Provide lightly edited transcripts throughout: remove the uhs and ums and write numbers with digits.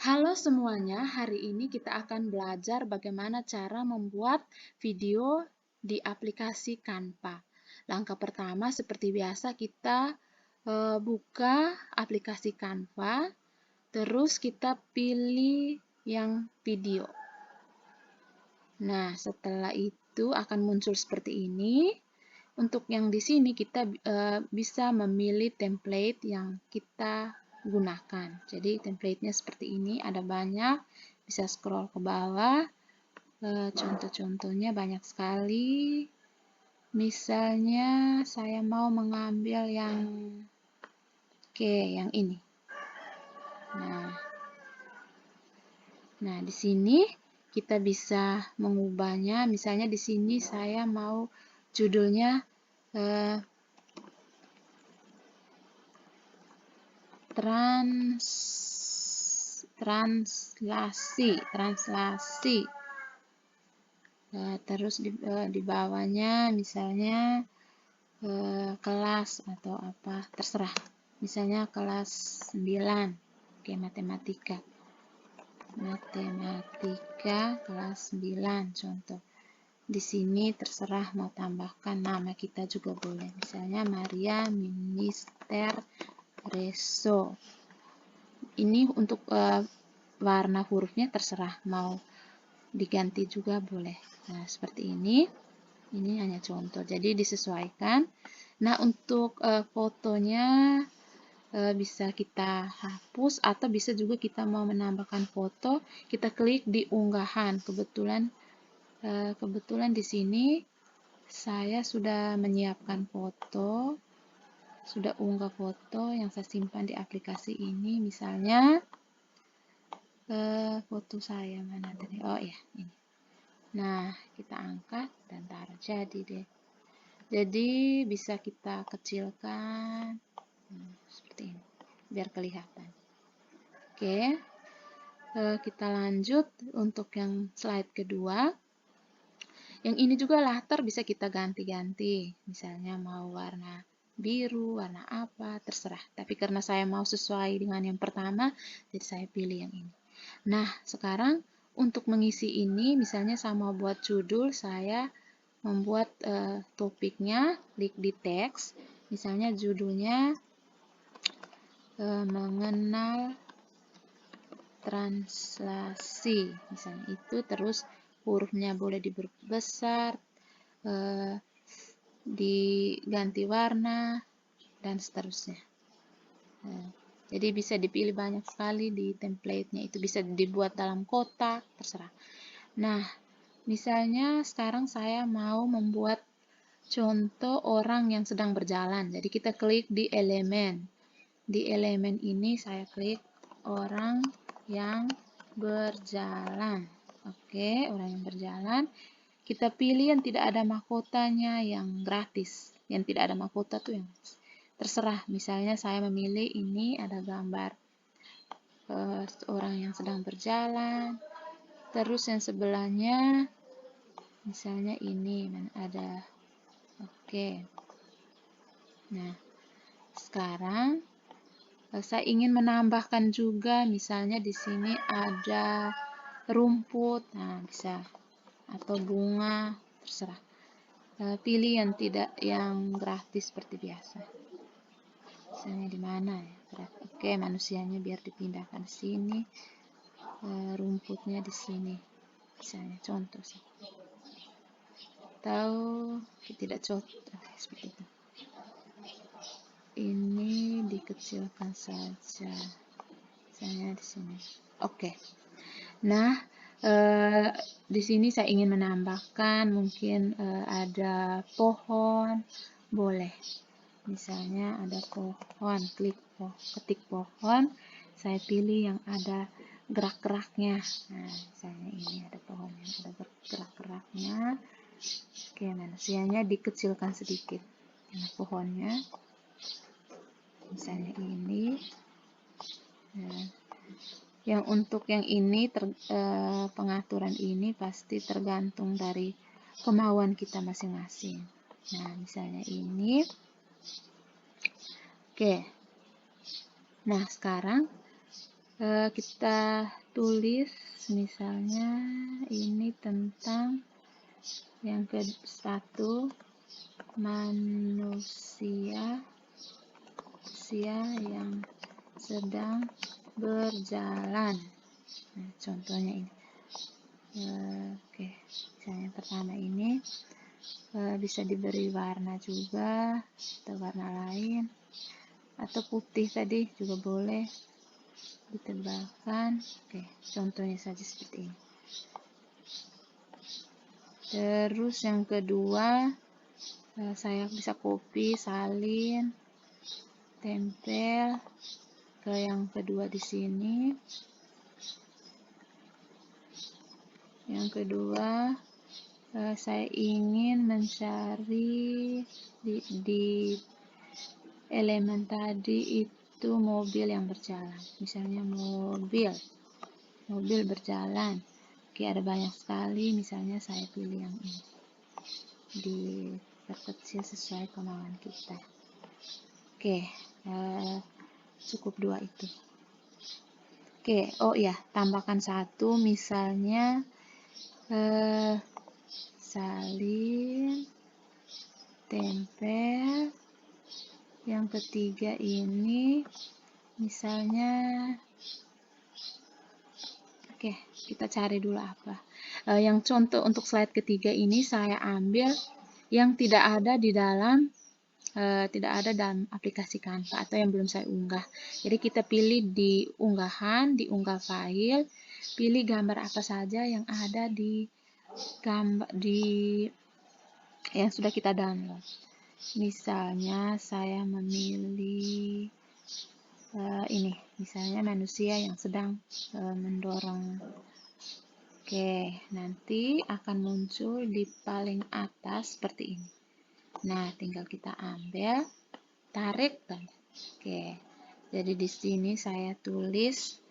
Halo semuanya, hari ini kita akan belajar bagaimana cara membuat video di aplikasi Canva. Langkah pertama seperti biasa kita buka aplikasi Canva, terus kita pilih yang video. Nah, setelah itu akan muncul seperti ini. Untuk yang di sini kita bisa memilih template yang kita gunakan. Jadi template-nya seperti ini, ada banyak, bisa scroll ke bawah. Contoh-contohnya banyak sekali. Misalnya saya mau mengambil yang yang ini. Nah, di sini kita bisa mengubahnya. Misalnya di sini saya mau judulnya translasi. Terus di bawahnya misalnya kelas atau apa, terserah. Misalnya kelas 9, oke, matematika kelas 9 contoh. Di sini terserah mau tambahkan nama kita juga boleh. Misalnya Maria Minister Reso. Ini untuk warna hurufnya terserah, mau diganti juga boleh. Nah, seperti ini. Ini hanya contoh, jadi disesuaikan. Nah, untuk fotonya bisa kita hapus atau bisa juga kita mau menambahkan foto, kita klik di unggahan. Kebetulan di sini saya sudah menyiapkan foto, sudah unggah foto yang saya simpan di aplikasi ini. Misalnya foto saya mana tadi? Oh ya, ini. Nah, kita angkat dan taruh. Jadi deh. Jadi bisa kita kecilkan seperti ini, biar kelihatan. Oke, kita lanjut untuk yang slide kedua. Yang ini juga latar bisa kita ganti-ganti. Misalnya mau warna biru, warna apa, terserah. Tapi karena saya mau sesuai dengan yang pertama, jadi saya pilih yang ini. Nah, sekarang untuk mengisi ini, misalnya saya mau buat judul, saya membuat topiknya, klik di teks, misalnya judulnya mengenal translasi, misalnya itu, terus hurufnya boleh diperbesar, diganti warna, dan seterusnya. Jadi bisa dipilih banyak sekali di template-nya, itu bisa dibuat dalam kotak, terserah. Nah, misalnya sekarang saya mau membuat contoh orang yang sedang berjalan. Jadi kita klik di elemen. Di elemen ini saya klik orang yang berjalan. Oke, orang yang berjalan. Kita pilih yang tidak ada mahkotanya, yang gratis. Yang tidak ada mahkota tuh yang terserah. Misalnya saya memilih ini ada gambar orang yang sedang berjalan. Terus yang sebelahnya misalnya ini ada. Oke. Nah, sekarang saya ingin menambahkan juga, misalnya di sini ada rumput, nah bisa, atau bunga, terserah. Pilih yang tidak, yang gratis seperti biasa. Misalnya di mana ya? Oke, manusianya biar dipindahkan ke sini, rumputnya di sini. Misalnya contoh sih. Atau tidak contoh seperti itu. Ini dikecilkan saja, misalnya di sini. Oke. Nah, di sini saya ingin menambahkan mungkin ada pohon, boleh. Misalnya ada pohon, ketik pohon, saya pilih yang ada gerak-geraknya. Nah, misalnya ini ada pohon yang ada gerak-geraknya. Oke, manusianya dikecilkan sedikit. Nah, pohonnya misalnya ini. Nah, yang untuk yang ini pengaturan ini pasti tergantung dari kemauan kita masing-masing. Nah, misalnya ini. Oke. Nah, sekarang Kita tulis misalnya ini tentang yang ke-1, manusia yang sedang berjalan. Nah, contohnya ini. Oke, misalnya yang pertama ini bisa diberi warna juga atau warna lain, atau putih tadi juga boleh ditebalkan. Oke, contohnya saja seperti ini. Terus yang kedua, saya bisa copy, salin, tempel ke yang kedua di sini. Yang kedua, saya ingin mencari di elemen tadi itu mobil yang berjalan. Misalnya mobil berjalan. Oke, ada banyak sekali, misalnya saya pilih yang ini. Diperkecil sesuai kemauan kita. Oke, cukup 2 itu. Oke, oh iya, tambahkan 1, misalnya salin, tempel. Yang ketiga ini misalnya, oke, kita cari dulu apa. Yang contoh untuk slide ketiga ini saya ambil yang tidak ada dalam aplikasi Canva atau yang belum saya unggah. Jadi kita pilih di unggahan, di unggah file, pilih gambar apa saja yang ada di yang sudah kita download. Misalnya saya memilih ini, misalnya manusia yang sedang mendorong. Oke, nanti akan muncul di paling atas seperti ini. Nah, tinggal kita ambil, tarik, dan oke. Jadi di sini saya tulis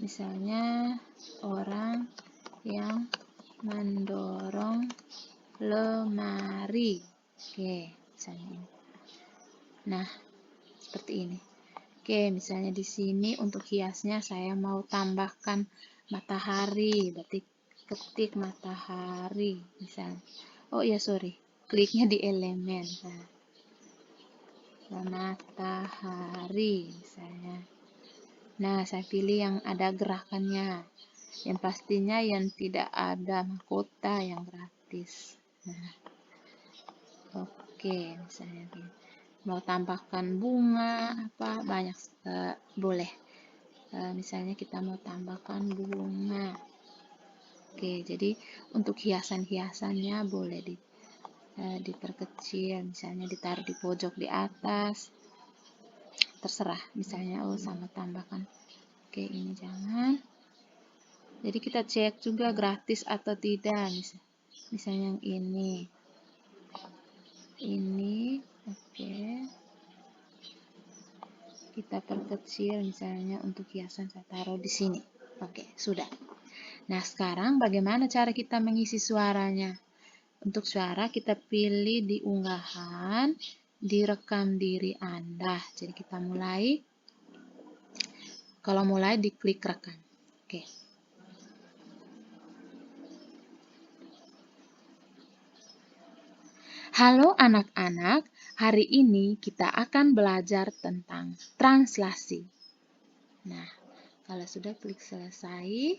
misalnya orang yang mendorong lemari. Oke, misalnya ini. Nah, seperti ini. Oke, misalnya di sini untuk hiasnya saya mau tambahkan matahari, berarti ketik matahari misalnya. Oh iya, sorry, kliknya di elemen. Nah, matahari misalnya. Nah, saya pilih yang ada gerakannya. Yang pastinya yang tidak ada mahkota yang gratis. Nah, oke, misalnya gini. Mau tambahkan bunga apa banyak boleh. Misalnya kita mau tambahkan bunga. Oke, jadi untuk hiasan-hiasannya boleh diperkecil, misalnya ditaruh di pojok di atas. Terserah, misalnya sama tambahkan. Oke, ini jangan. Jadi kita cek juga gratis atau tidak. Misalnya yang ini. Oke. Kita perkecil, misalnya untuk hiasan saya taruh di sini. Oke, sudah. Nah, sekarang bagaimana cara kita mengisi suaranya? Untuk suara kita pilih di unggahan, direkam diri Anda. Jadi kita mulai. Kalau mulai diklik rekam. Oke. Halo anak-anak, hari ini kita akan belajar tentang translasi. Nah, kalau sudah klik selesai,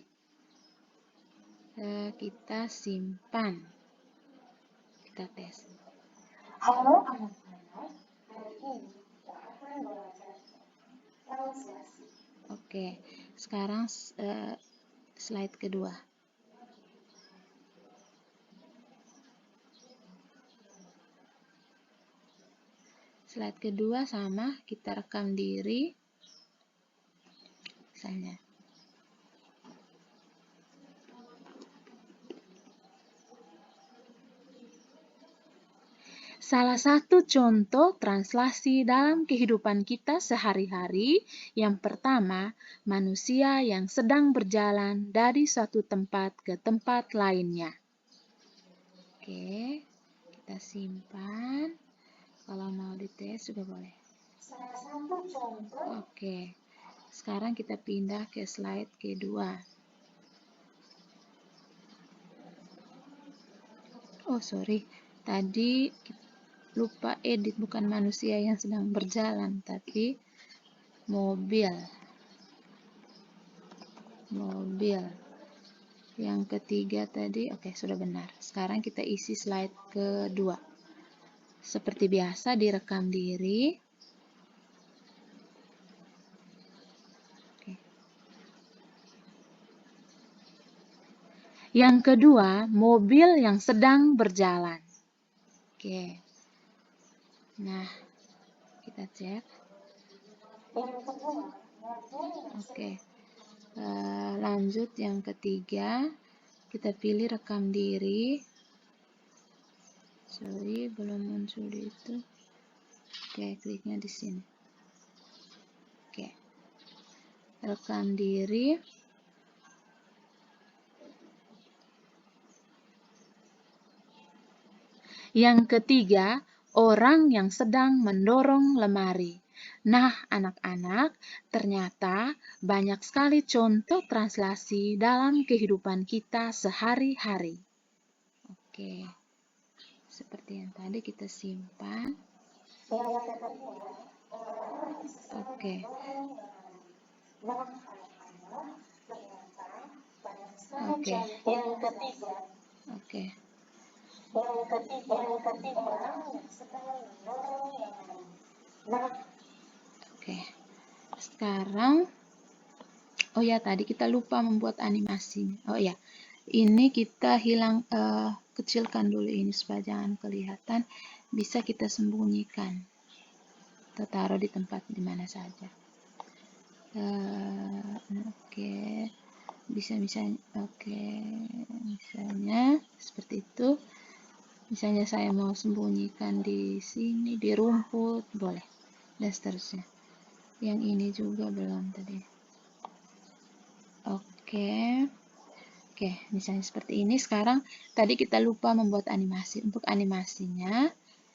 kita simpan. Kita tes. Halo anak-anak, hari ini kita akan belajar translasi. Oke, sekarang slide kedua. Slide kedua sama, kita rekam diri. Misalnya. Salah satu contoh translasi dalam kehidupan kita sehari-hari, yang pertama, manusia yang sedang berjalan dari suatu tempat ke tempat lainnya. Oke, kita simpan. Kalau mau dites juga boleh. Salah satu contoh. Oke, Sekarang kita pindah ke slide kedua. Oh, sorry. Tadi lupa edit, bukan manusia yang sedang berjalan, tapi mobil. Yang ketiga tadi, oke, sudah benar. Sekarang kita isi slide kedua. Seperti biasa, direkam diri. Oke. Yang kedua, mobil yang sedang berjalan. Oke. Nah, kita cek. Oke. Lanjut yang ketiga, kita pilih rekam diri. Sorry, belum muncul itu. Oke, kliknya di sini. Oke. Rekam diri. Yang ketiga, orang yang sedang mendorong lemari. Nah, anak-anak, ternyata banyak sekali contoh translasi dalam kehidupan kita sehari-hari. Oke, seperti yang tadi kita simpan. Oke. Oke. Yang ketiga. Oke. Oke. Sekarang, oh ya, tadi kita lupa membuat animasi. Oh ya, ini kita kecilkan dulu ini supaya jangan kelihatan. Bisa kita sembunyikan. Kita taruh di tempat di mana saja. Oke. Misalnya seperti itu. Misalnya saya mau sembunyikan di sini, di rumput, boleh, dan seterusnya. Yang ini juga belum tadi. Oke, misalnya seperti ini. Sekarang tadi kita lupa membuat animasi. Untuk animasinya,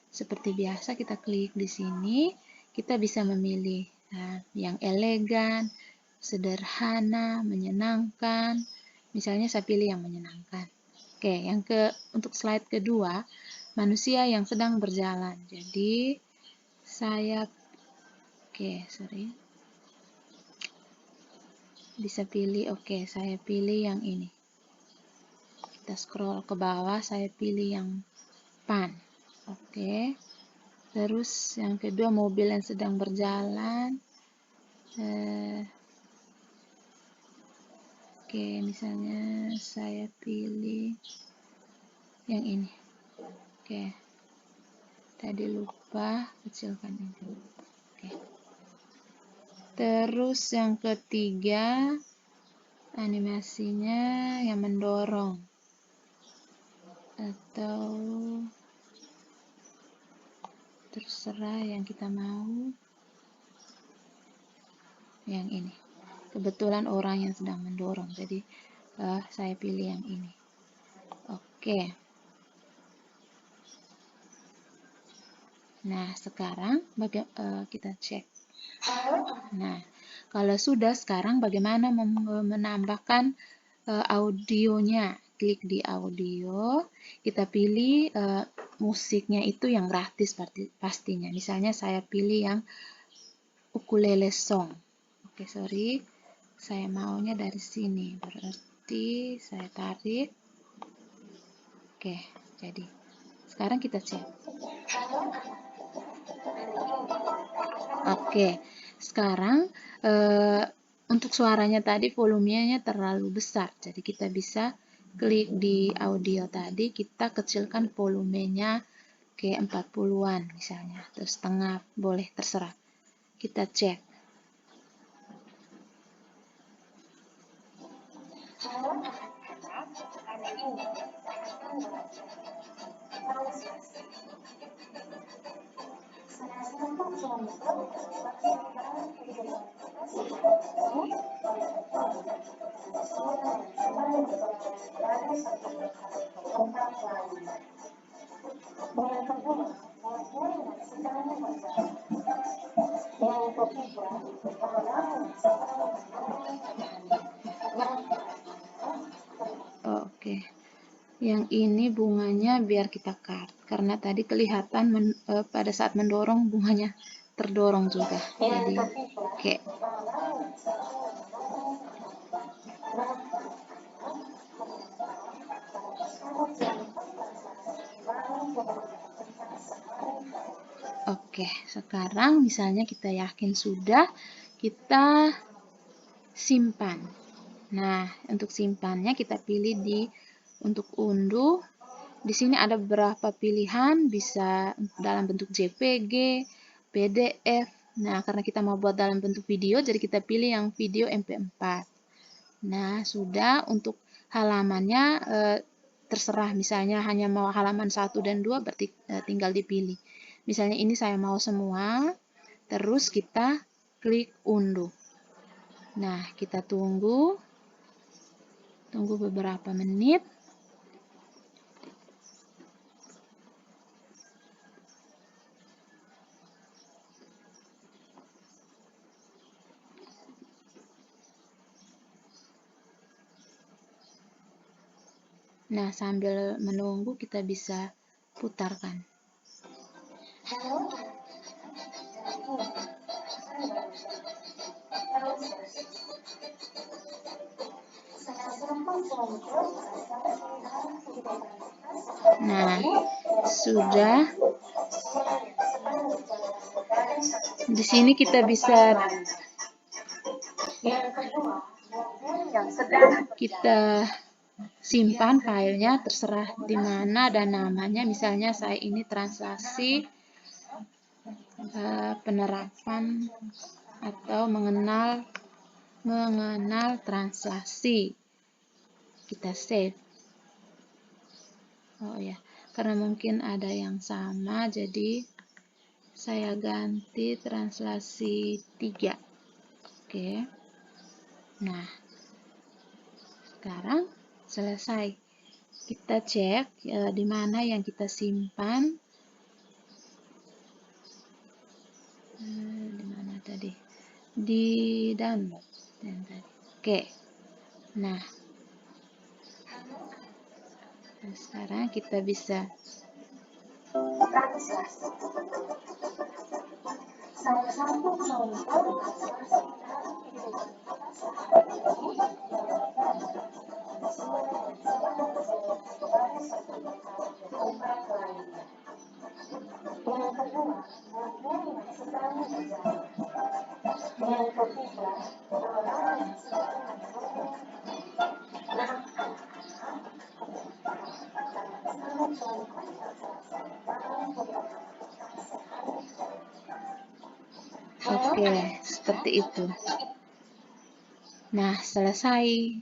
seperti biasa kita klik di sini. Kita bisa memilih yang elegan, sederhana, menyenangkan. Misalnya saya pilih yang menyenangkan. Oke, untuk slide kedua, manusia yang sedang berjalan. Jadi, saya bisa pilih, saya pilih yang ini. Kita scroll ke bawah, saya pilih yang pan. Oke. Terus yang kedua, mobil yang sedang berjalan. Oke, misalnya saya pilih yang ini. Oke. Tadi lupa kecilkan ini. Oke. Terus yang ketiga, animasinya yang mendorong atau terserah yang kita mau. Yang ini. Kebetulan orang yang sedang mendorong, jadi saya pilih yang ini. Oke. Nah, sekarang kita cek. Nah, kalau sudah, sekarang bagaimana menambahkan audionya? Klik di audio, kita pilih musiknya itu yang gratis pastinya. Misalnya saya pilih yang ukulele song. Oke, sorry. Saya maunya dari sini. Berarti saya tarik. Oke, jadi sekarang kita cek. Oke, sekarang untuk suaranya tadi volumenya terlalu besar. Jadi kita bisa klik di audio tadi, kita kecilkan volumenya ke 40-an misalnya. Terus setengah, boleh, terserah. Kita cek. Oke. Yang ini bunganya biar kita cut, karena tadi kelihatan pada saat mendorong bunganya terdorong juga. Jadi, oke. Oke, sekarang misalnya kita yakin sudah, kita simpan. Nah, untuk simpannya kita pilih untuk unduh. Di sini ada beberapa pilihan, bisa dalam bentuk JPG, PDF. Nah, karena kita mau buat dalam bentuk video, jadi kita pilih yang video MP4. Nah, sudah. Untuk halamannya terserah, misalnya hanya mau halaman 1 dan 2, berarti tinggal dipilih. Misalnya ini saya mau semua, terus kita klik unduh. Nah, kita tunggu beberapa menit. Nah, sambil menunggu kita bisa putarkan. Nah, sudah. Di sini kita bisa simpan filenya, terserah di mana dan namanya. Misalnya saya ini translasi penerapan atau mengenal translasi. Kita save. Oh ya, karena mungkin ada yang sama, jadi saya ganti translasi 3. Oke. Nah, sekarang selesai. Kita cek di mana yang kita simpan. Di mana tadi? Di download. Oke. Nah, sekarang kita bisa Oke, seperti itu. Nah, selesai.